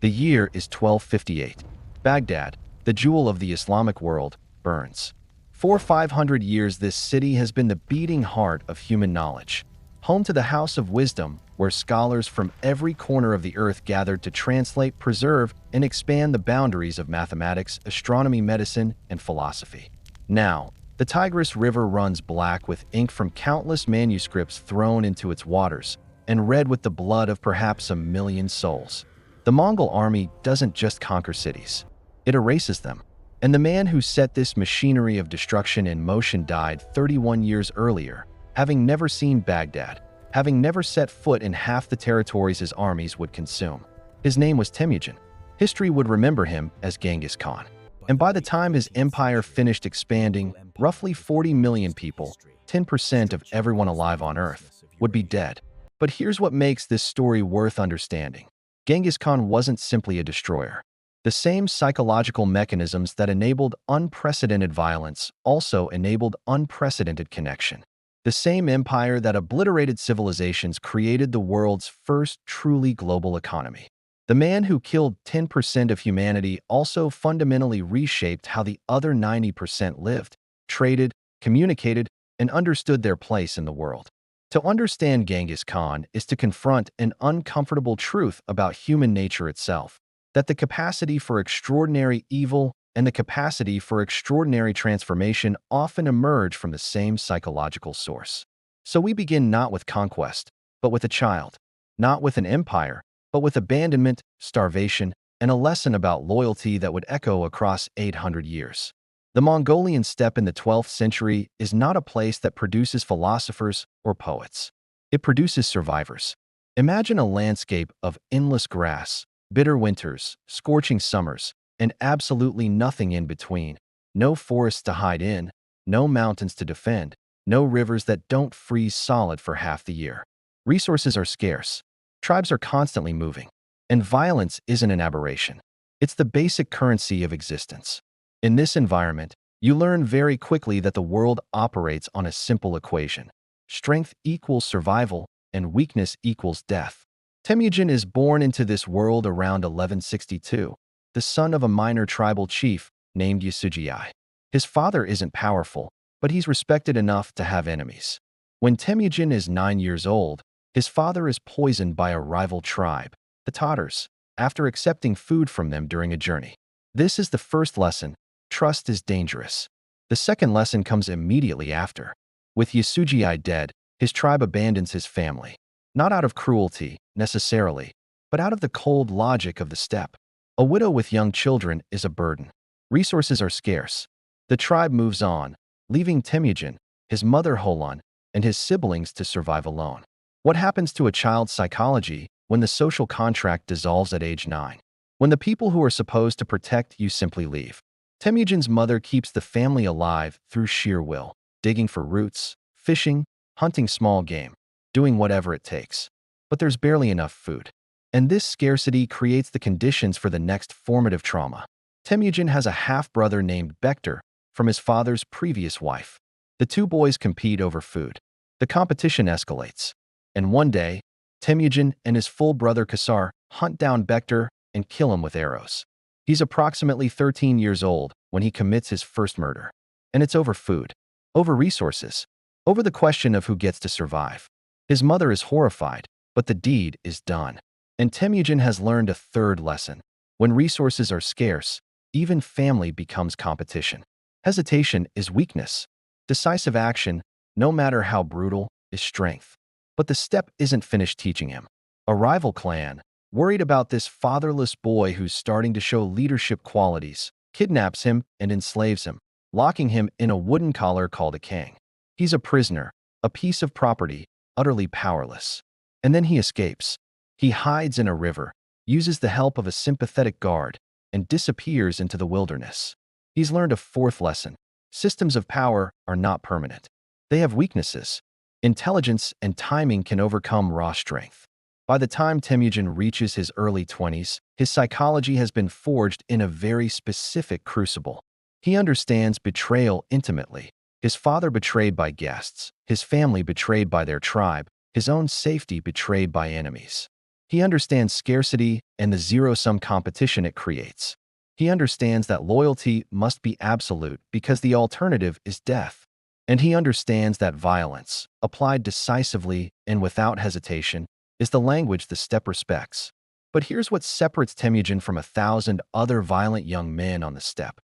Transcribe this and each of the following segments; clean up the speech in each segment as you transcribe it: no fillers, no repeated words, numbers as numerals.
The year is 1258. Baghdad, the jewel of the Islamic world, burns. For 500 years, this city has been the beating heart of human knowledge, home to the House of Wisdom, where scholars from every corner of the earth gathered to translate, preserve, and expand the boundaries of mathematics, astronomy, medicine, and philosophy. Now, the Tigris River runs black with ink from countless manuscripts thrown into its waters, and red with the blood of perhaps 1 million souls. The Mongol army doesn't just conquer cities, it erases them. And the man who set this machinery of destruction in motion died 31 years earlier, having never seen Baghdad, having never set foot in half the territories his armies would consume. His name was Temujin. History would remember him as Genghis Khan. And by the time his empire finished expanding, roughly 40 million people, 10% of everyone alive on Earth, would be dead. But here's what makes this story worth understanding. Genghis Khan wasn't simply a destroyer. The same psychological mechanisms that enabled unprecedented violence also enabled unprecedented connection. The same empire that obliterated civilizations created the world's first truly global economy. The man who killed 10% of humanity also fundamentally reshaped how the other 90% lived, traded, communicated, and understood their place in the world. To understand Genghis Khan is to confront an uncomfortable truth about human nature itself, that the capacity for extraordinary evil and the capacity for extraordinary transformation often emerge from the same psychological source. So we begin not with conquest, but with a child, not with an empire, but with abandonment, starvation, and a lesson about loyalty that would echo across 800 years. The Mongolian steppe in the 12th century is not a place that produces philosophers or poets. It produces survivors. Imagine a landscape of endless grass, bitter winters, scorching summers, and absolutely nothing in between. No forests to hide in, no mountains to defend, no rivers that don't freeze solid for half the year. Resources are scarce. Tribes are constantly moving. And violence isn't an aberration. It's the basic currency of existence. In this environment, you learn very quickly that the world operates on a simple equation. Strength equals survival, and weakness equals death. Temujin is born into this world around 1162, the son of a minor tribal chief named Yasujii. His father isn't powerful, but he's respected enough to have enemies. When Temujin is 9 years old, his father is poisoned by a rival tribe, the Tatars, after accepting food from them during a journey. This is the first lesson: trust is dangerous. The second lesson comes immediately after. With Yasujii dead, his tribe abandons his family. Not out of cruelty, necessarily, but out of the cold logic of the steppe. A widow with young children is a burden. Resources are scarce. The tribe moves on, leaving Temujin, his mother Holan, and his siblings to survive alone. What happens to a child's psychology when the social contract dissolves at age 9? When the people who are supposed to protect you simply leave? Temujin's mother keeps the family alive through sheer will, digging for roots, fishing, hunting small game, doing whatever it takes. But there's barely enough food. And this scarcity creates the conditions for the next formative trauma. Temujin has a half-brother named Bektar from his father's previous wife. The two boys compete over food. The competition escalates. And one day, Temujin and his full brother Kasar hunt down Bektar and kill him with arrows. He's approximately 13 years old when he commits his first murder. And it's over food, over resources, over the question of who gets to survive. His mother is horrified, but the deed is done. And Temujin has learned a third lesson. When resources are scarce, even family becomes competition. Hesitation is weakness. Decisive action, no matter how brutal, is strength. But the steppe isn't finished teaching him. A rival clan, worried about this fatherless boy who's starting to show leadership qualities, kidnaps him and enslaves him, locking him in a wooden collar called a kang. He's a prisoner, a piece of property, utterly powerless. And then he escapes. He hides in a river, uses the help of a sympathetic guard, and disappears into the wilderness. He's learned a fourth lesson. Systems of power are not permanent. They have weaknesses. Intelligence and timing can overcome raw strength. By the time Temujin reaches his early 20s, his psychology has been forged in a very specific crucible. He understands betrayal intimately. His father betrayed by guests, his family betrayed by their tribe, his own safety betrayed by enemies. He understands scarcity and the zero-sum competition it creates. He understands that loyalty must be absolute because the alternative is death. And he understands that violence, applied decisively and without hesitation, is the language the steppe respects. But here's what separates Temujin from 1,000 other violent young men on the steppe.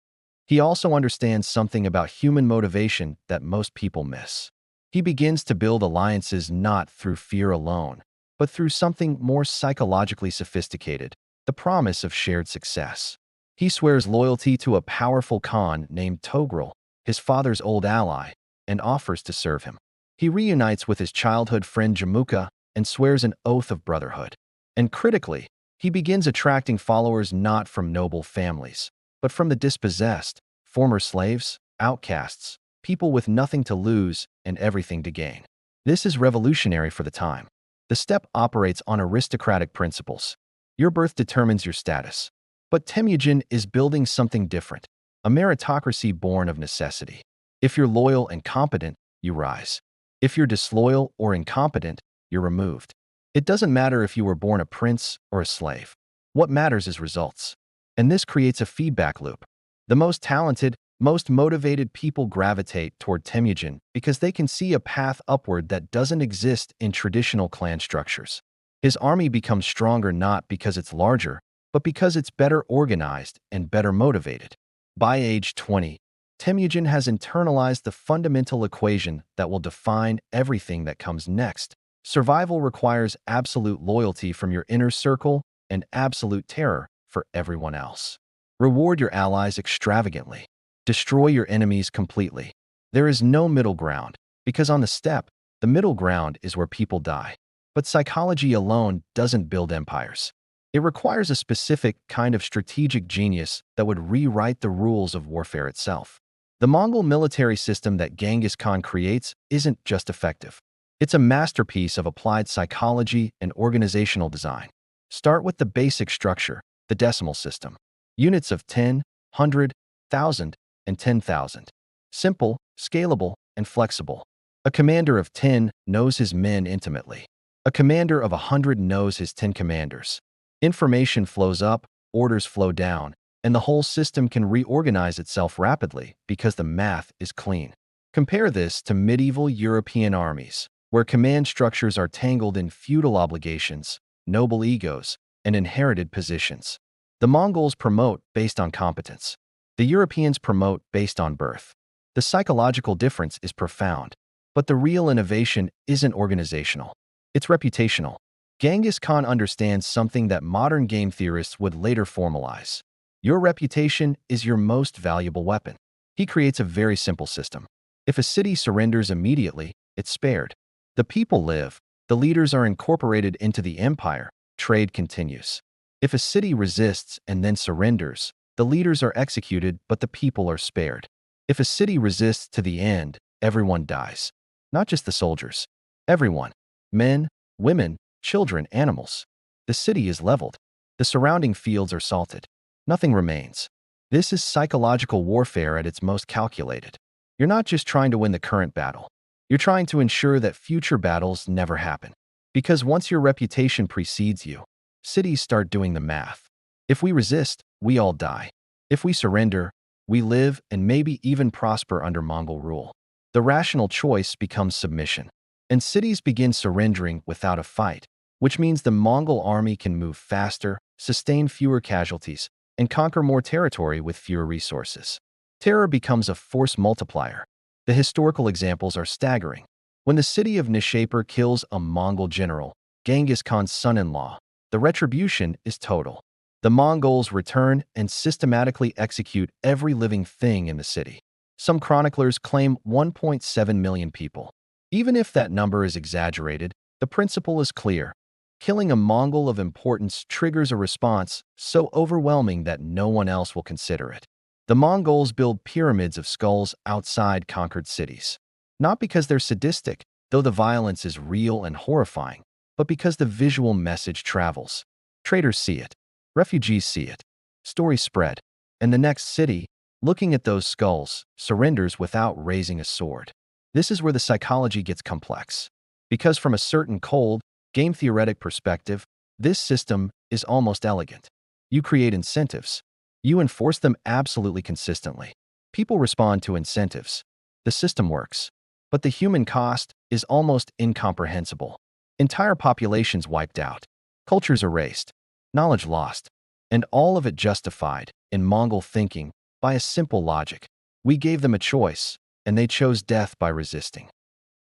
He also understands something about human motivation that most people miss. He begins to build alliances not through fear alone, but through something more psychologically sophisticated, the promise of shared success. He swears loyalty to a powerful Khan named Togrul, his father's old ally, and offers to serve him. He reunites with his childhood friend Jamuka and swears an oath of brotherhood. And critically, he begins attracting followers not from noble families, but from the dispossessed, former slaves, outcasts, people with nothing to lose and everything to gain. This is revolutionary for the time. The steppe operates on aristocratic principles. Your birth determines your status. But Temujin is building something different, a meritocracy born of necessity. If you're loyal and competent, you rise. If you're disloyal or incompetent, you're removed. It doesn't matter if you were born a prince or a slave. What matters is results. And this creates a feedback loop. The most talented, most motivated people gravitate toward Temujin because they can see a path upward that doesn't exist in traditional clan structures. His army becomes stronger not because it's larger, but because it's better organized and better motivated. By age 20, Temujin has internalized the fundamental equation that will define everything that comes next. Survival requires absolute loyalty from your inner circle and absolute terror for everyone else. Reward your allies extravagantly. Destroy your enemies completely. There is no middle ground, because on the steppe, the middle ground is where people die. But psychology alone doesn't build empires. It requires a specific kind of strategic genius that would rewrite the rules of warfare itself. The Mongol military system that Genghis Khan creates isn't just effective. It's a masterpiece of applied psychology and organizational design. Start with the basic structure, the decimal system. Units of 10, 100, 1,000, and 10,000. Simple, scalable, and flexible. A commander of 10 knows his men intimately. A commander of 100 knows his 10 commanders. Information flows up, orders flow down, and the whole system can reorganize itself rapidly because the math is clean. Compare this to medieval European armies, where command structures are tangled in feudal obligations, noble egos, and inherited positions. The Mongols promote based on competence. The Europeans promote based on birth. The psychological difference is profound, but the real innovation isn't organizational. It's reputational. Genghis Khan understands something that modern game theorists would later formalize. Your reputation is your most valuable weapon. He creates a very simple system. If a city surrenders immediately, it's spared. The people live. The leaders are incorporated into the empire. Trade continues. If a city resists and then surrenders, the leaders are executed, but the people are spared. If a city resists to the end, everyone dies. Not just the soldiers. Everyone. Men, women, children, animals. The city is leveled. The surrounding fields are salted. Nothing remains. This is psychological warfare at its most calculated. You're not just trying to win the current battle. You're trying to ensure that future battles never happen. Because once your reputation precedes you, cities start doing the math. If we resist, we all die. If we surrender, we live and maybe even prosper under Mongol rule. The rational choice becomes submission. And cities begin surrendering without a fight, which means the Mongol army can move faster, sustain fewer casualties, and conquer more territory with fewer resources. Terror becomes a force multiplier. The historical examples are staggering. When the city of Nishapur kills a Mongol general, Genghis Khan's son-in-law, the retribution is total. The Mongols return and systematically execute every living thing in the city. Some chroniclers claim 1.7 million people. Even if that number is exaggerated, the principle is clear. Killing a Mongol of importance triggers a response so overwhelming that no one else will consider it. The Mongols build pyramids of skulls outside conquered cities. Not because they're sadistic, though the violence is real and horrifying, but because the visual message travels. Traders see it. Refugees see it. Stories spread. And the next city, looking at those skulls, surrenders without raising a sword. This is where the psychology gets complex. Because from a certain cold, game-theoretic perspective, This system is almost elegant. You create incentives. You enforce them absolutely consistently. People respond to incentives. The system works. But the human cost is almost incomprehensible. Entire populations wiped out. Cultures erased. Knowledge lost. And all of it justified, in Mongol thinking, by a simple logic. We gave them a choice, and they chose death by resisting.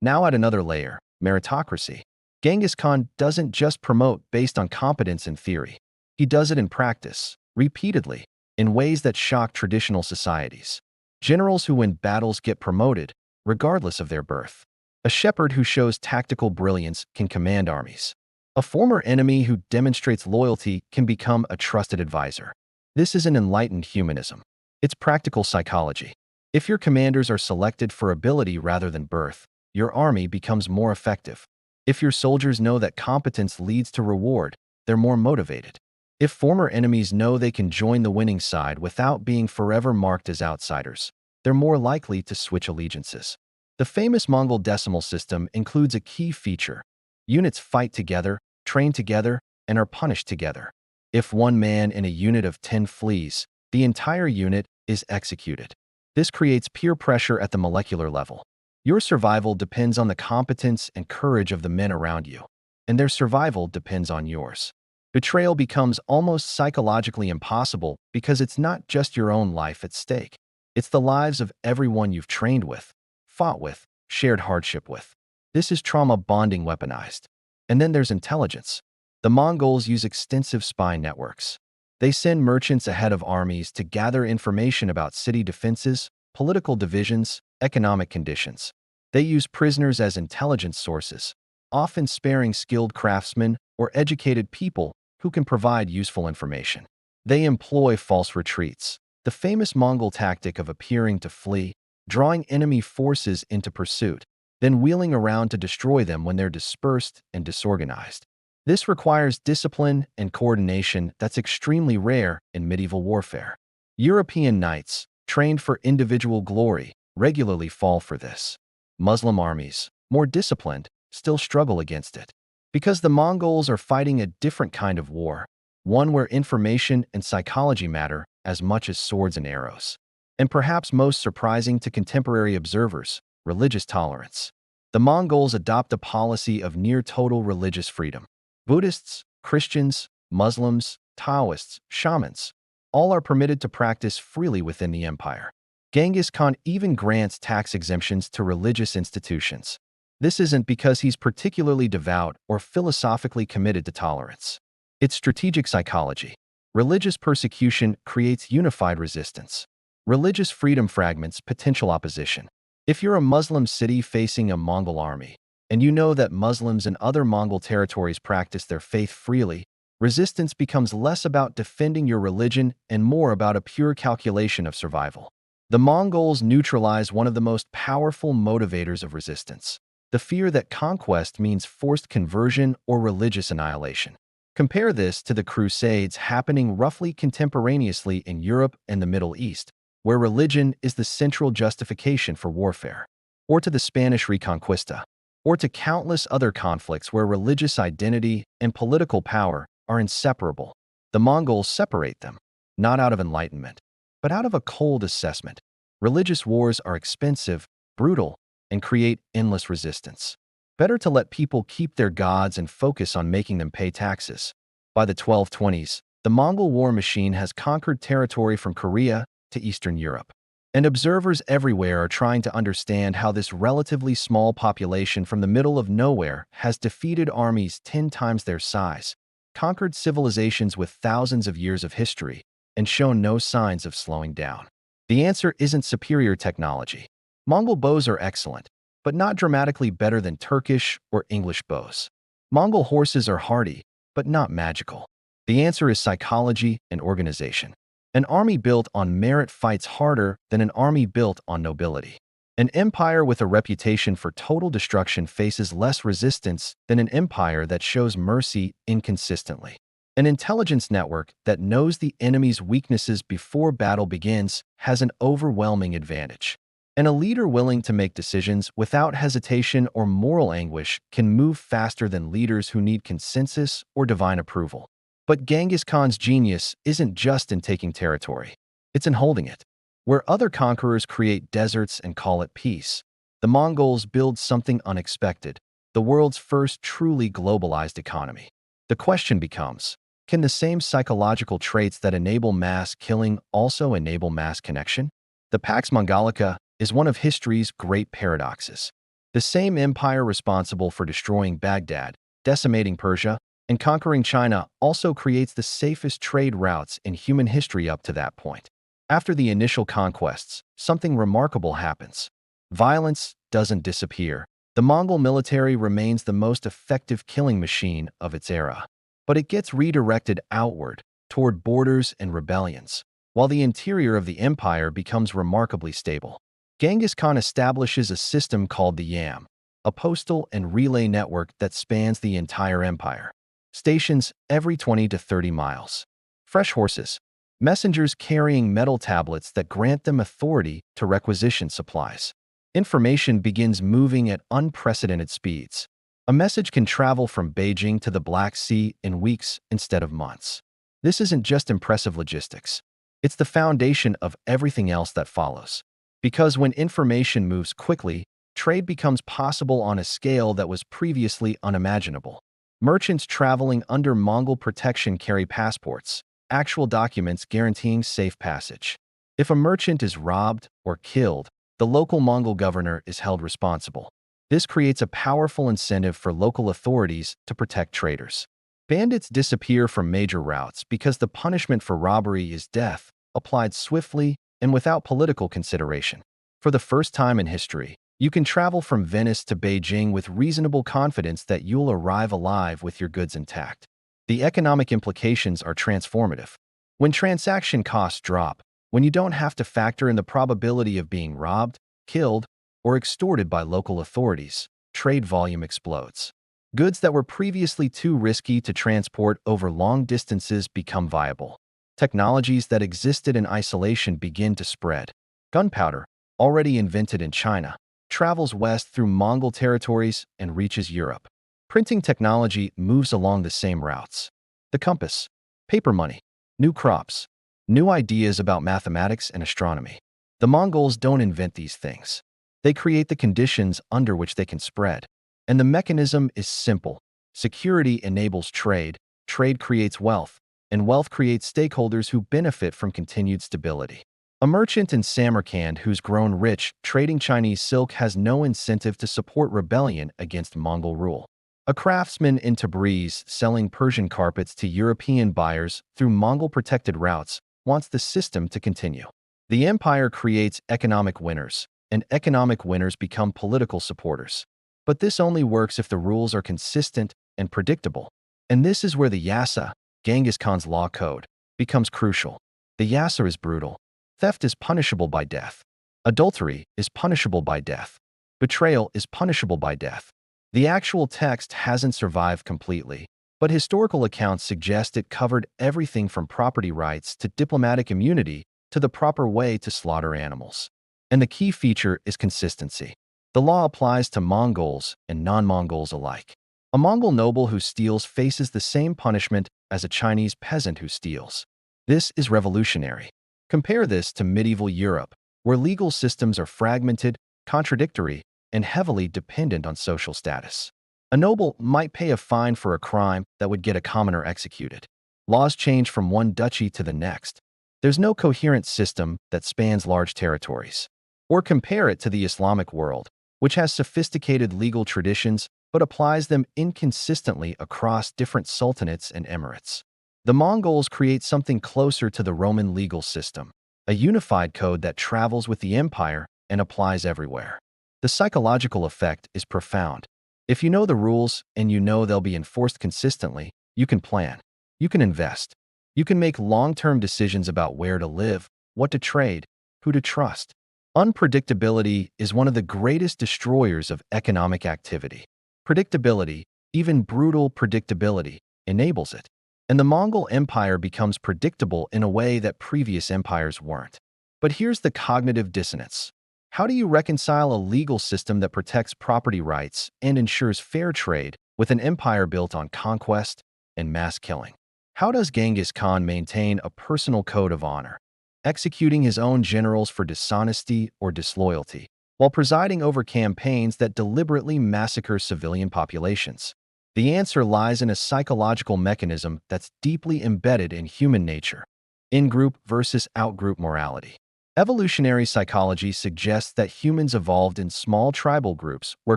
Now at another layer, meritocracy. Genghis Khan doesn't just promote based on competence in theory. He does it in practice, repeatedly, in ways that shock traditional societies. Generals who win battles get promoted, regardless of their birth. A shepherd who shows tactical brilliance can command armies. A former enemy who demonstrates loyalty can become a trusted advisor. This isn't enlightened humanism. It's practical psychology. If your commanders are selected for ability rather than birth, your army becomes more effective. If your soldiers know that competence leads to reward, they're more motivated. If former enemies know they can join the winning side without being forever marked as outsiders, they're more likely to switch allegiances. The famous Mongol decimal system includes a key feature. Units fight together, train together, and are punished together. If one man in a unit of 10 flees, the entire unit is executed. This creates peer pressure at the molecular level. Your survival depends on the competence and courage of the men around you, and their survival depends on yours. Betrayal becomes almost psychologically impossible because it's not just your own life at stake. It's the lives of everyone you've trained with, fought with, shared hardship with. This is trauma bonding weaponized. And then there's intelligence. The Mongols use extensive spy networks. They send merchants ahead of armies to gather information about city defenses, political divisions, economic conditions. They use prisoners as intelligence sources, often sparing skilled craftsmen or educated people who can provide useful information. They employ false retreats, the famous Mongol tactic of appearing to flee, drawing enemy forces into pursuit, then wheeling around to destroy them when they're dispersed and disorganized. This requires discipline and coordination that's extremely rare in medieval warfare. European knights, trained for individual glory, regularly fall for this. Muslim armies, more disciplined, still struggle against it. Because the Mongols are fighting a different kind of war, one where information and psychology matter as much as swords and arrows. And perhaps most surprising to contemporary observers, religious tolerance. The Mongols adopt a policy of near-total religious freedom. Buddhists, Christians, Muslims, Taoists, shamans, all are permitted to practice freely within the empire. Genghis Khan even grants tax exemptions to religious institutions. This isn't because he's particularly devout or philosophically committed to tolerance. It's strategic psychology. Religious persecution creates unified resistance. Religious freedom fragments potential opposition. If you're a Muslim city facing a Mongol army, and you know that Muslims in other Mongol territories practice their faith freely, resistance becomes less about defending your religion and more about a pure calculation of survival. The Mongols neutralize one of the most powerful motivators of resistance, the fear that conquest means forced conversion or religious annihilation. Compare this to the Crusades happening roughly contemporaneously in Europe and the Middle East, where religion is the central justification for warfare, or to the Spanish Reconquista, or to countless other conflicts where religious identity and political power are inseparable. The Mongols separate them, not out of enlightenment, but out of a cold assessment. Religious wars are expensive, brutal, and create endless resistance. Better to let people keep their gods and focus on making them pay taxes. By the 1220s, the Mongol war machine has conquered territory from Korea to Eastern Europe. And observers everywhere are trying to understand how this relatively small population from the middle of nowhere has defeated armies 10 times their size, conquered civilizations with thousands of years of history, and shown no signs of slowing down. The answer isn't superior technology. Mongol bows are excellent, but not dramatically better than Turkish or English bows. Mongol horses are hardy, but not magical. The answer is psychology and organization. An army built on merit fights harder than an army built on nobility. An empire with a reputation for total destruction faces less resistance than an empire that shows mercy inconsistently. An intelligence network that knows the enemy's weaknesses before battle begins has an overwhelming advantage. And a leader willing to make decisions without hesitation or moral anguish can move faster than leaders who need consensus or divine approval. But Genghis Khan's genius isn't just in taking territory. It's in holding it. Where other conquerors create deserts and call it peace, the Mongols build something unexpected, the world's first truly globalized economy. The question becomes, can the same psychological traits that enable mass killing also enable mass connection? The Pax Mongolica is one of history's great paradoxes. The same empire responsible for destroying Baghdad, decimating Persia, and conquering China also creates the safest trade routes in human history up to that point. After the initial conquests, something remarkable happens. Violence doesn't disappear. The Mongol military remains the most effective killing machine of its era. But it gets redirected outward, toward borders and rebellions, while the interior of the empire becomes remarkably stable. Genghis Khan establishes a system called the Yam, a postal and relay network that spans the entire empire. Stations every 20 to 30 miles. Fresh horses. Messengers carrying metal tablets that grant them authority to requisition supplies. Information begins moving at unprecedented speeds. A message can travel from Beijing to the Black Sea in weeks instead of months. This isn't just impressive logistics. It's the foundation of everything else that follows. Because when information moves quickly, trade becomes possible on a scale that was previously unimaginable. Merchants traveling under Mongol protection carry passports, actual documents guaranteeing safe passage. If a merchant is robbed or killed, the local Mongol governor is held responsible. This creates a powerful incentive for local authorities to protect traders. Bandits disappear from major routes because the punishment for robbery is death, applied swiftly and without political consideration. For the first time in history, you can travel from Venice to Beijing with reasonable confidence that you'll arrive alive with your goods intact. The economic implications are transformative. When transaction costs drop, when you don't have to factor in the probability of being robbed, killed, or extorted by local authorities, trade volume explodes. Goods that were previously too risky to transport over long distances become viable. Technologies that existed in isolation begin to spread. Gunpowder, already invented in China, travels west through Mongol territories and reaches Europe. Printing technology moves along the same routes. The compass, paper money, new crops, new ideas about mathematics and astronomy. The Mongols don't invent these things. They create the conditions under which they can spread. And the mechanism is simple. Security enables trade, trade creates wealth, and wealth creates stakeholders who benefit from continued stability. A merchant in Samarkand who's grown rich trading Chinese silk has no incentive to support rebellion against Mongol rule. A craftsman in Tabriz selling Persian carpets to European buyers through Mongol-protected routes wants the system to continue. The empire creates economic winners, and economic winners become political supporters. But this only works if the rules are consistent and predictable. And this is where the Yasa, Genghis Khan's law code, becomes crucial. The Yasa is brutal. Theft is punishable by death. Adultery is punishable by death. Betrayal is punishable by death. The actual text hasn't survived completely, but historical accounts suggest it covered everything from property rights to diplomatic immunity to the proper way to slaughter animals. And the key feature is consistency. The law applies to Mongols and non-Mongols alike. A Mongol noble who steals faces the same punishment as a Chinese peasant who steals. This is revolutionary. Compare this to medieval Europe, where legal systems are fragmented, contradictory, and heavily dependent on social status. A noble might pay a fine for a crime that would get a commoner executed. Laws change from one duchy to the next. There's no coherent system that spans large territories. Or compare it to the Islamic world, which has sophisticated legal traditions but applies them inconsistently across different sultanates and emirates. The Mongols create something closer to the Roman legal system, a unified code that travels with the empire and applies everywhere. The psychological effect is profound. If you know the rules and you know they'll be enforced consistently, you can plan. You can invest. You can make long-term decisions about where to live, what to trade, who to trust. Unpredictability is one of the greatest destroyers of economic activity. Predictability, even brutal predictability, enables it. And the Mongol Empire becomes predictable in a way that previous empires weren't. But here's the cognitive dissonance. How do you reconcile a legal system that protects property rights and ensures fair trade with an empire built on conquest and mass killing? How does Genghis Khan maintain a personal code of honor, executing his own generals for dishonesty or disloyalty, while presiding over campaigns that deliberately massacre civilian populations? The answer lies in a psychological mechanism that's deeply embedded in human nature: in-group versus out-group morality. Evolutionary psychology suggests that humans evolved in small tribal groups where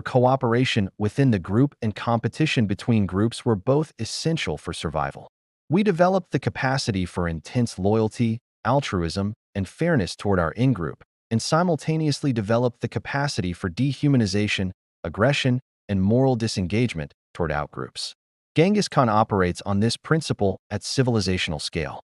cooperation within the group and competition between groups were both essential for survival. We developed the capacity for intense loyalty, altruism, and fairness toward our in-group, and simultaneously developed the capacity for dehumanization, aggression, and moral disengagement toward outgroups. Genghis Khan operates on this principle at civilizational scale.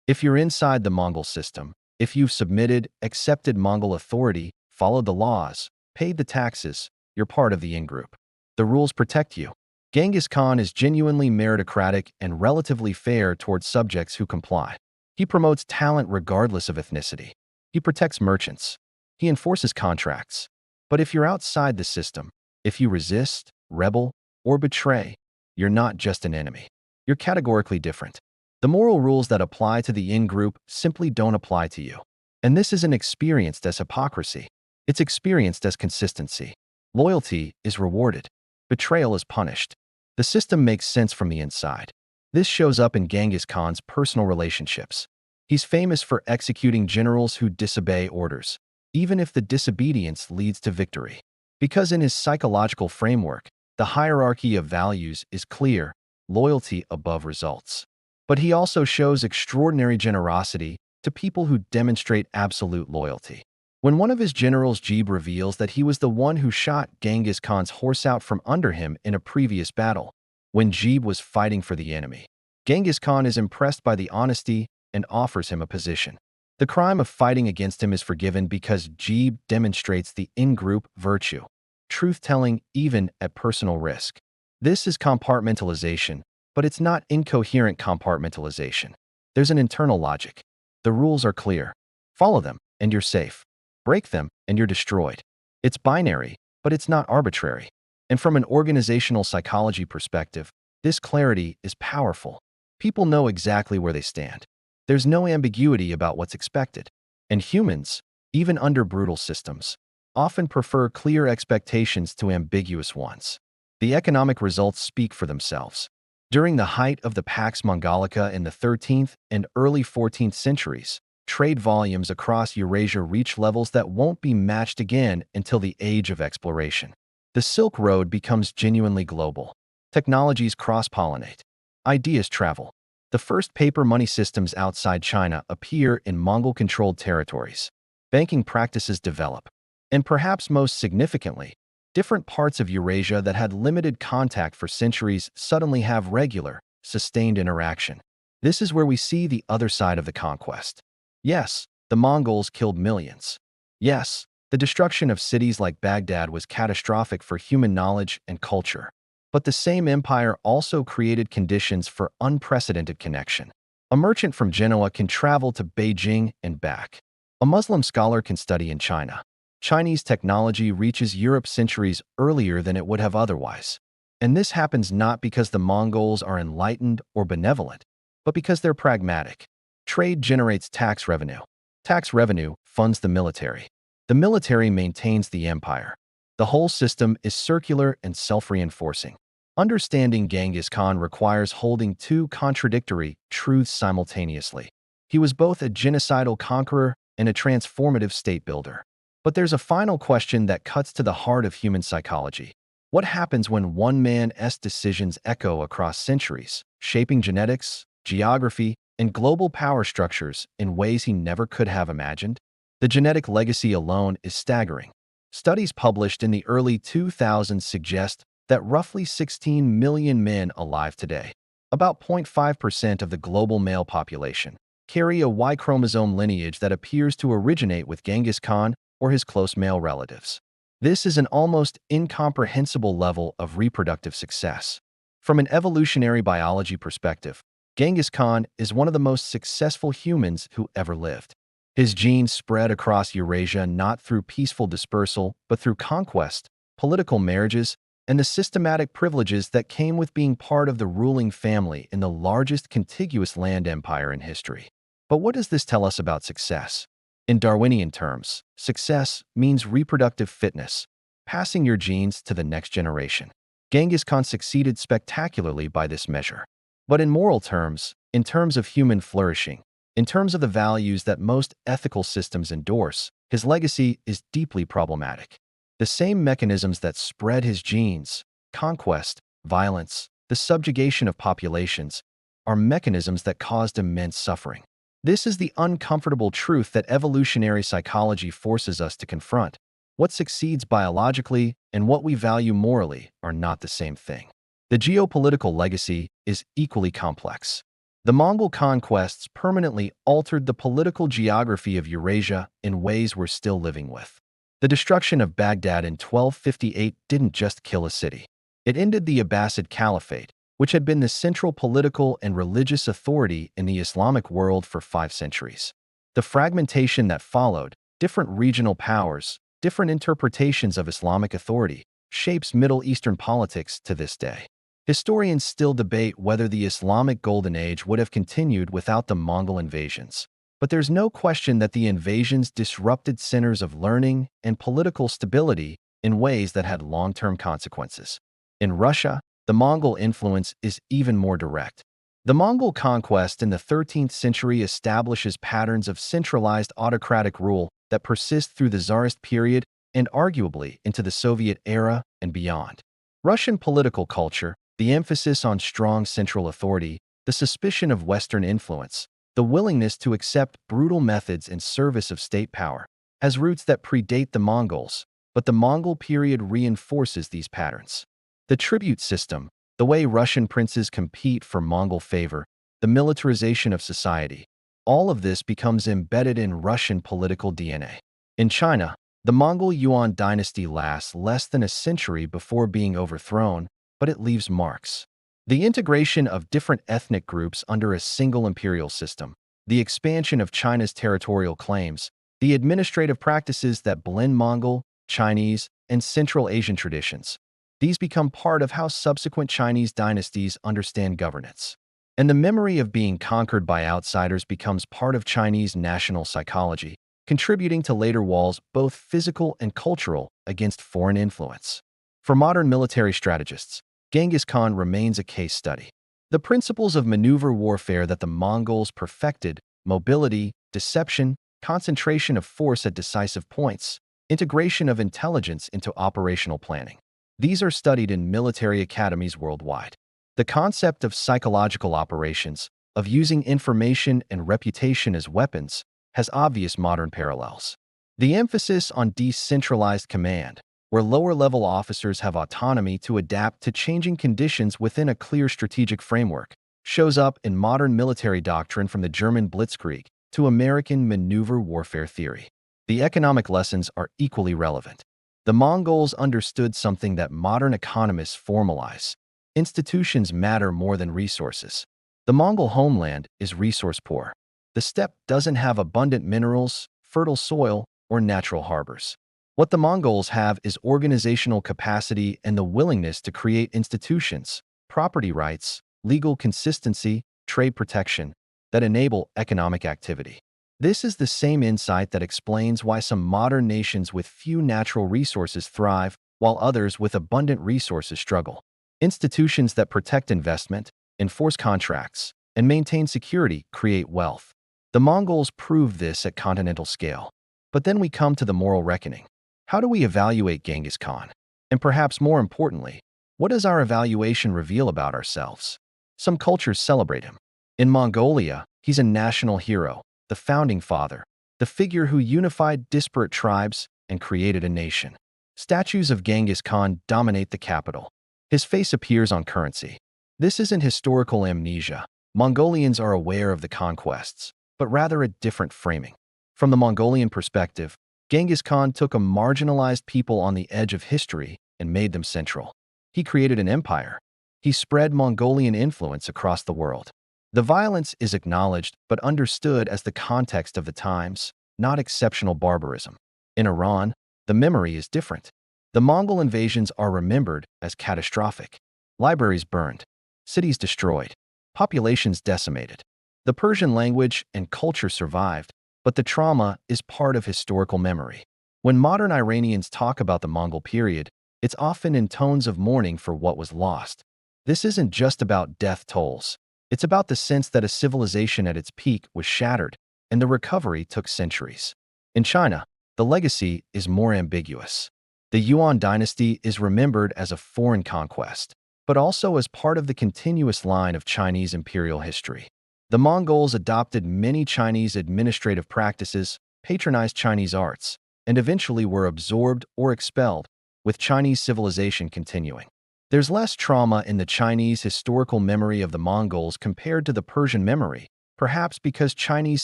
If you're inside the Mongol system, if you've submitted, accepted Mongol authority, followed the laws, paid the taxes, you're part of the in-group. The rules protect you. Genghis Khan is genuinely meritocratic and relatively fair towards subjects who comply. He promotes talent regardless of ethnicity. He protects merchants. He enforces contracts. But if you're outside the system, if you resist, rebel, or betray, you're not just an enemy. You're categorically different. The moral rules that apply to the in-group simply don't apply to you. And this isn't experienced as hypocrisy. It's experienced as consistency. Loyalty is rewarded. Betrayal is punished. The system makes sense from the inside. This shows up in Genghis Khan's personal relationships. He's famous for executing generals who disobey orders, even if the disobedience leads to victory. Because in his psychological framework, the hierarchy of values is clear: loyalty above results. But he also shows extraordinary generosity to people who demonstrate absolute loyalty. When one of his generals, Geeb, reveals that he was the one who shot Genghis Khan's horse out from under him in a previous battle, when Geeb was fighting for the enemy, Genghis Khan is impressed by the honesty and offers him a position. The crime of fighting against him is forgiven because Geeb demonstrates the in-group virtue: truth-telling even at personal risk. This is compartmentalization, but it's not incoherent compartmentalization. There's an internal logic. The rules are clear. Follow them, and you're safe. Break them, and you're destroyed. It's binary, but it's not arbitrary. And from an organizational psychology perspective, this clarity is powerful. People know exactly where they stand. There's no ambiguity about what's expected. And humans, even under brutal systems, often prefer clear expectations to ambiguous ones. The economic results speak for themselves. During the height of the Pax Mongolica in the 13th and early 14th centuries, trade volumes across Eurasia reach levels that won't be matched again until the age of exploration. The Silk Road becomes genuinely global. Technologies cross-pollinate. Ideas travel. The first paper money systems outside China appear in Mongol-controlled territories. Banking practices develop. And perhaps most significantly, different parts of Eurasia that had limited contact for centuries suddenly have regular, sustained interaction. This is where we see the other side of the conquest. Yes, the Mongols killed millions. Yes, the destruction of cities like Baghdad was catastrophic for human knowledge and culture. But the same empire also created conditions for unprecedented connection. A merchant from Genoa can travel to Beijing and back. A Muslim scholar can study in China. Chinese technology reaches Europe centuries earlier than it would have otherwise. And this happens not because the Mongols are enlightened or benevolent, but because they're pragmatic. Trade generates tax revenue. Tax revenue funds the military. The military maintains the empire. The whole system is circular and self-reinforcing. Understanding Genghis Khan requires holding two contradictory truths simultaneously. He was both a genocidal conqueror and a transformative state builder. But there's a final question that cuts to the heart of human psychology. What happens when one man's decisions echo across centuries, shaping genetics, geography, and global power structures in ways he never could have imagined? The genetic legacy alone is staggering. Studies published in the early 2000s suggest that roughly 16 million men alive today, about 0.5% of the global male population, carry a Y chromosome lineage that appears to originate with Genghis Khan or his close male relatives. This is an almost incomprehensible level of reproductive success. From an evolutionary biology perspective, Genghis Khan is one of the most successful humans who ever lived. His genes spread across Eurasia not through peaceful dispersal, but through conquest, political marriages, and the systematic privileges that came with being part of the ruling family in the largest contiguous land empire in history. But what does this tell us about success? In Darwinian terms, success means reproductive fitness, passing your genes to the next generation. Genghis Khan succeeded spectacularly by this measure. But in moral terms, in terms of human flourishing, in terms of the values that most ethical systems endorse, his legacy is deeply problematic. The same mechanisms that spread his genes, conquest, violence, the subjugation of populations, are mechanisms that caused immense suffering. This is the uncomfortable truth that evolutionary psychology forces us to confront. What succeeds biologically and what we value morally are not the same thing. The geopolitical legacy is equally complex. The Mongol conquests permanently altered the political geography of Eurasia in ways we're still living with. The destruction of Baghdad in 1258 didn't just kill a city. It ended the Abbasid Caliphate, which had been the central political and religious authority in the Islamic world for 5 centuries. The fragmentation that followed, different regional powers, different interpretations of Islamic authority, shapes Middle Eastern politics to this day. Historians still debate whether the Islamic Golden Age would have continued without the Mongol invasions. But there's no question that the invasions disrupted centers of learning and political stability in ways that had long-term consequences. In Russia, the Mongol influence is even more direct. The Mongol conquest in the 13th century establishes patterns of centralized autocratic rule that persist through the Tsarist period and arguably into the Soviet era and beyond. Russian political culture, the emphasis on strong central authority, the suspicion of Western influence, the willingness to accept brutal methods in service of state power, has roots that predate the Mongols, but the Mongol period reinforces these patterns. The tribute system, the way Russian princes compete for Mongol favor, the militarization of society, all of this becomes embedded in Russian political DNA. In China, the Mongol Yuan dynasty lasts less than a century before being overthrown, but it leaves marks. The integration of different ethnic groups under a single imperial system, the expansion of China's territorial claims, the administrative practices that blend Mongol, Chinese, and Central Asian traditions. These become part of how subsequent Chinese dynasties understand governance. And the memory of being conquered by outsiders becomes part of Chinese national psychology, contributing to later walls both physical and cultural against foreign influence. For modern military strategists, Genghis Khan remains a case study. The principles of maneuver warfare that the Mongols perfected, mobility, deception, concentration of force at decisive points, integration of intelligence into operational planning. These are studied in military academies worldwide. The concept of psychological operations, of using information and reputation as weapons, has obvious modern parallels. The emphasis on decentralized command, where lower-level officers have autonomy to adapt to changing conditions within a clear strategic framework, shows up in modern military doctrine from the German Blitzkrieg to American maneuver warfare theory. The economic lessons are equally relevant. The Mongols understood something that modern economists formalize. Institutions matter more than resources. The Mongol homeland is resource poor. The steppe doesn't have abundant minerals, fertile soil, or natural harbors. What the Mongols have is organizational capacity and the willingness to create institutions, property rights, legal consistency, trade protection, that enable economic activity. This is the same insight that explains why some modern nations with few natural resources thrive, while others with abundant resources struggle. Institutions that protect investment, enforce contracts, and maintain security create wealth. The Mongols proved this at continental scale. But then we come to the moral reckoning. How do we evaluate Genghis Khan? And perhaps more importantly, what does our evaluation reveal about ourselves? Some cultures celebrate him. In Mongolia, he's a national hero, the founding father, the figure who unified disparate tribes and created a nation. Statues of Genghis Khan dominate the capital. His face appears on currency. This isn't historical amnesia. Mongolians are aware of the conquests, but rather a different framing. From the Mongolian perspective, Genghis Khan took a marginalized people on the edge of history and made them central. He created an empire. He spread Mongolian influence across the world. The violence is acknowledged but understood as the context of the times, not exceptional barbarism. In Iran, the memory is different. The Mongol invasions are remembered as catastrophic. Libraries burned, cities destroyed, populations decimated. The Persian language and culture survived, but the trauma is part of historical memory. When modern Iranians talk about the Mongol period, it's often in tones of mourning for what was lost. This isn't just about death tolls. It's about the sense that a civilization at its peak was shattered, and the recovery took centuries. In China, the legacy is more ambiguous. The Yuan dynasty is remembered as a foreign conquest, but also as part of the continuous line of Chinese imperial history. The Mongols adopted many Chinese administrative practices, patronized Chinese arts, and eventually were absorbed or expelled, with Chinese civilization continuing. There's less trauma in the Chinese historical memory of the Mongols compared to the Persian memory, perhaps because Chinese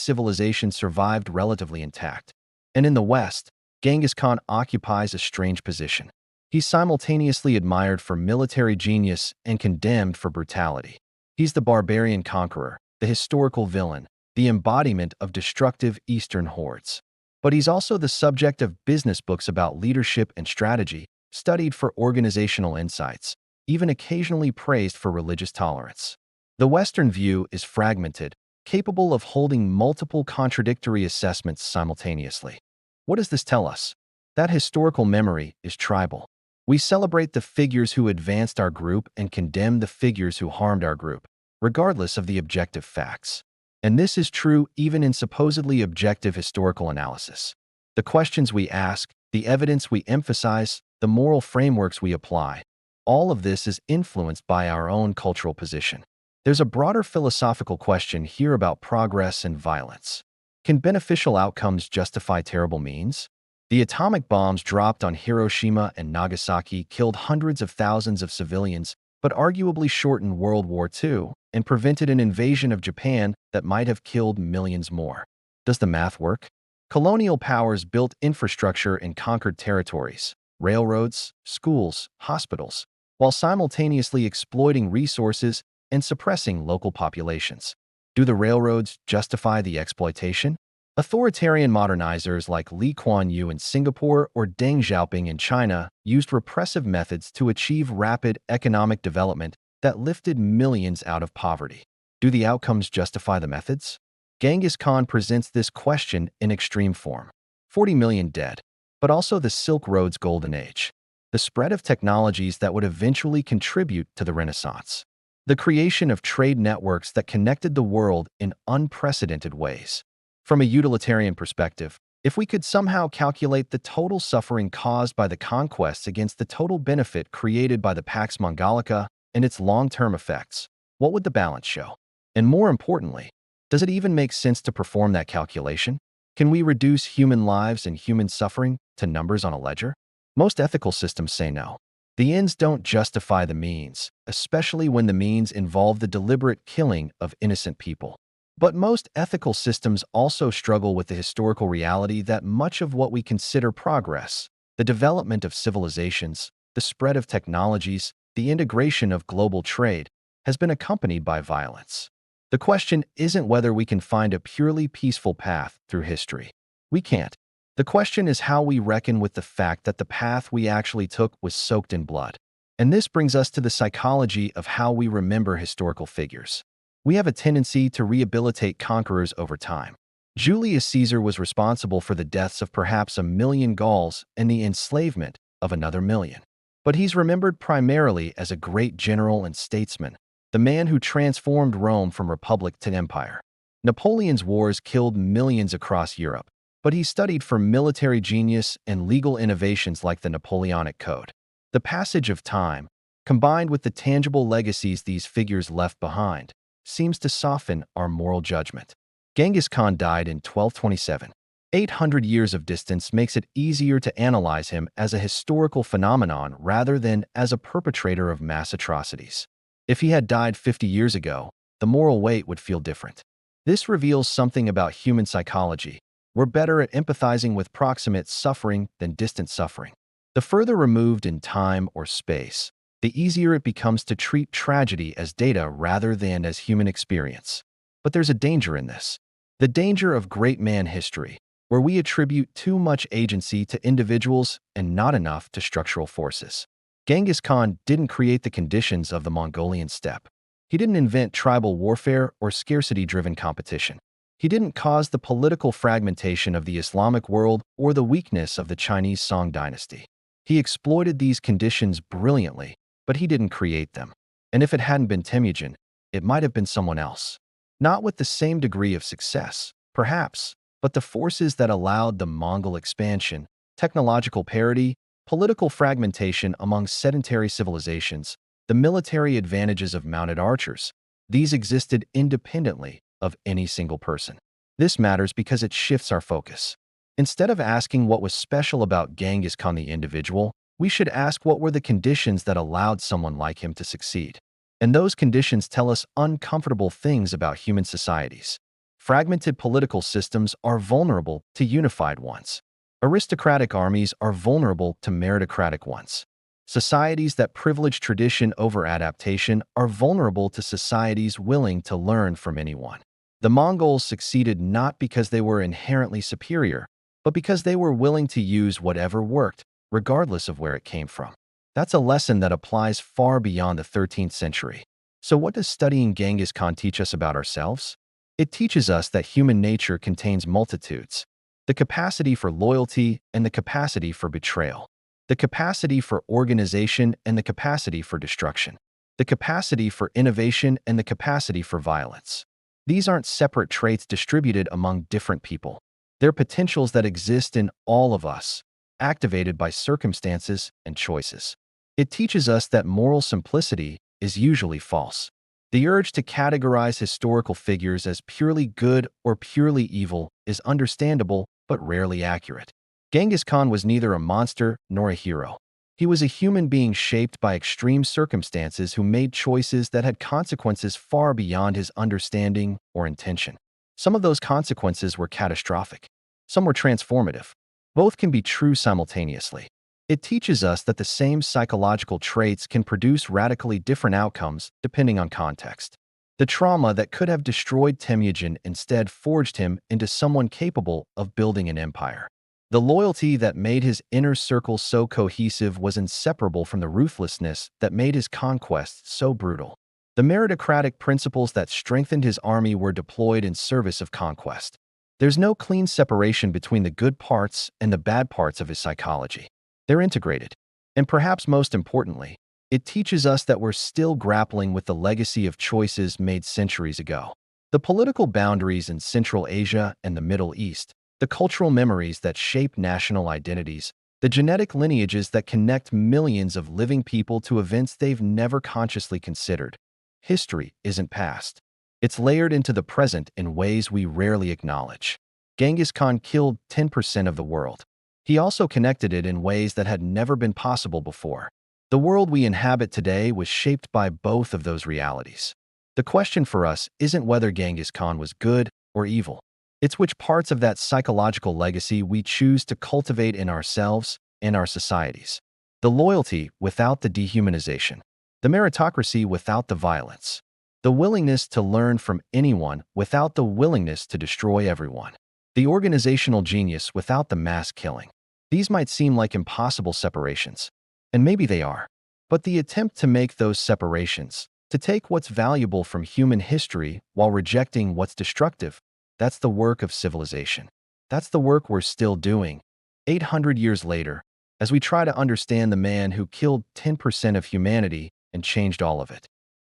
civilization survived relatively intact. And in the West, Genghis Khan occupies a strange position. He's simultaneously admired for military genius and condemned for brutality. He's the barbarian conqueror, the historical villain, the embodiment of destructive Eastern hordes. But he's also the subject of business books about leadership and strategy, studied for organizational insights, even occasionally praised for religious tolerance. The Western view is fragmented, capable of holding multiple contradictory assessments simultaneously. What does this tell us? That historical memory is tribal. We celebrate the figures who advanced our group and condemn the figures who harmed our group, regardless of the objective facts. And this is true even in supposedly objective historical analysis. The questions we ask, the evidence we emphasize, the moral frameworks we apply, all of this is influenced by our own cultural position. There's a broader philosophical question here about progress and violence. Can beneficial outcomes justify terrible means? The atomic bombs dropped on Hiroshima and Nagasaki killed hundreds of thousands of civilians, but arguably shortened World War II and prevented an invasion of Japan that might have killed millions more. Does the math work? Colonial powers built infrastructure in conquered territories, railroads, schools, hospitals, while simultaneously exploiting resources and suppressing local populations. Do the railroads justify the exploitation? Authoritarian modernizers like Lee Kuan Yew in Singapore or Deng Xiaoping in China used repressive methods to achieve rapid economic development that lifted millions out of poverty. Do the outcomes justify the methods? Genghis Khan presents this question in extreme form. 40 million dead, but also the Silk Road's golden age. The spread of technologies that would eventually contribute to the Renaissance. The creation of trade networks that connected the world in unprecedented ways. From a utilitarian perspective, if we could somehow calculate the total suffering caused by the conquests against the total benefit created by the Pax Mongolica and its long-term effects, what would the balance show? And more importantly, does it even make sense to perform that calculation? Can we reduce human lives and human suffering to numbers on a ledger? Most ethical systems say no. The ends don't justify the means, especially when the means involve the deliberate killing of innocent people. But most ethical systems also struggle with the historical reality that much of what we consider progress, the development of civilizations, the spread of technologies, the integration of global trade, has been accompanied by violence. The question isn't whether we can find a purely peaceful path through history. We can't. The question is how we reckon with the fact that the path we actually took was soaked in blood. And this brings us to the psychology of how we remember historical figures. We have a tendency to rehabilitate conquerors over time. Julius Caesar was responsible for the deaths of perhaps 1 million Gauls and the enslavement of another million. But he's remembered primarily as a great general and statesman, the man who transformed Rome from republic to empire. Napoleon's wars killed millions across Europe, but he studied for military genius and legal innovations like the Napoleonic Code. The passage of time, combined with the tangible legacies these figures left behind, seems to soften our moral judgment. Genghis Khan died in 1227. 800 years of distance makes it easier to analyze him as a historical phenomenon rather than as a perpetrator of mass atrocities. If he had died 50 years ago, the moral weight would feel different. This reveals something about human psychology. We're better at empathizing with proximate suffering than distant suffering. The further removed in time or space, the easier it becomes to treat tragedy as data rather than as human experience. But there's a danger in this. The danger of great man history. where we attribute too much agency to individuals and not enough to structural forces. Genghis Khan didn't create the conditions of the Mongolian steppe. He didn't invent tribal warfare or scarcity-driven competition. He didn't cause the political fragmentation of the Islamic world or the weakness of the Chinese Song dynasty. He exploited these conditions brilliantly, but he didn't create them. And if it hadn't been Temujin, it might have been someone else. Not with the same degree of success, perhaps, but the forces that allowed the Mongol expansion, technological parity, political fragmentation among sedentary civilizations, the military advantages of mounted archers, these existed independently of any single person. This matters because it shifts our focus. Instead of asking what was special about Genghis Khan the individual, we should ask what were the conditions that allowed someone like him to succeed. And those conditions tell us uncomfortable things about human societies. Fragmented political systems are vulnerable to unified ones. Aristocratic armies are vulnerable to meritocratic ones. Societies that privilege tradition over adaptation are vulnerable to societies willing to learn from anyone. The Mongols succeeded not because they were inherently superior, but because they were willing to use whatever worked, regardless of where it came from. That's a lesson that applies far beyond the 13th century. So what does studying Genghis Khan teach us about ourselves? It teaches us that human nature contains multitudes, the capacity for loyalty and the capacity for betrayal, the capacity for organization and the capacity for destruction, the capacity for innovation and the capacity for violence. These aren't separate traits distributed among different people. They're potentials that exist in all of us, activated by circumstances and choices. It teaches us that moral simplicity is usually false. The urge to categorize historical figures as purely good or purely evil is understandable but rarely accurate. Genghis Khan was neither a monster nor a hero. He was a human being shaped by extreme circumstances who made choices that had consequences far beyond his understanding or intention. Some of those consequences were catastrophic. Some were transformative. Both can be true simultaneously. It teaches us that the same psychological traits can produce radically different outcomes depending on context. The trauma that could have destroyed Temujin instead forged him into someone capable of building an empire. The loyalty that made his inner circle so cohesive was inseparable from the ruthlessness that made his conquests so brutal. The meritocratic principles that strengthened his army were deployed in service of conquest. There's no clean separation between the good parts and the bad parts of his psychology. They're integrated. And perhaps most importantly, it teaches us that we're still grappling with the legacy of choices made centuries ago. The political boundaries in Central Asia and the Middle East, the cultural memories that shape national identities, the genetic lineages that connect millions of living people to events they've never consciously considered. History isn't past. It's layered into the present in ways we rarely acknowledge. Genghis Khan killed 10% of the world. He also connected it in ways that had never been possible before. The world we inhabit today was shaped by both of those realities. The question for us isn't whether Genghis Khan was good or evil. It's which parts of that psychological legacy we choose to cultivate in ourselves and our societies. The loyalty without the dehumanization. The meritocracy without the violence. The willingness to learn from anyone without the willingness to destroy everyone. The organizational genius without the mass killing. These might seem like impossible separations, and maybe they are. But the attempt to make those separations, to take what's valuable from human history while rejecting what's destructive, that's the work of civilization. That's the work we're still doing, 800 years later, as we try to understand the man who killed 10% of humanity and changed all of it.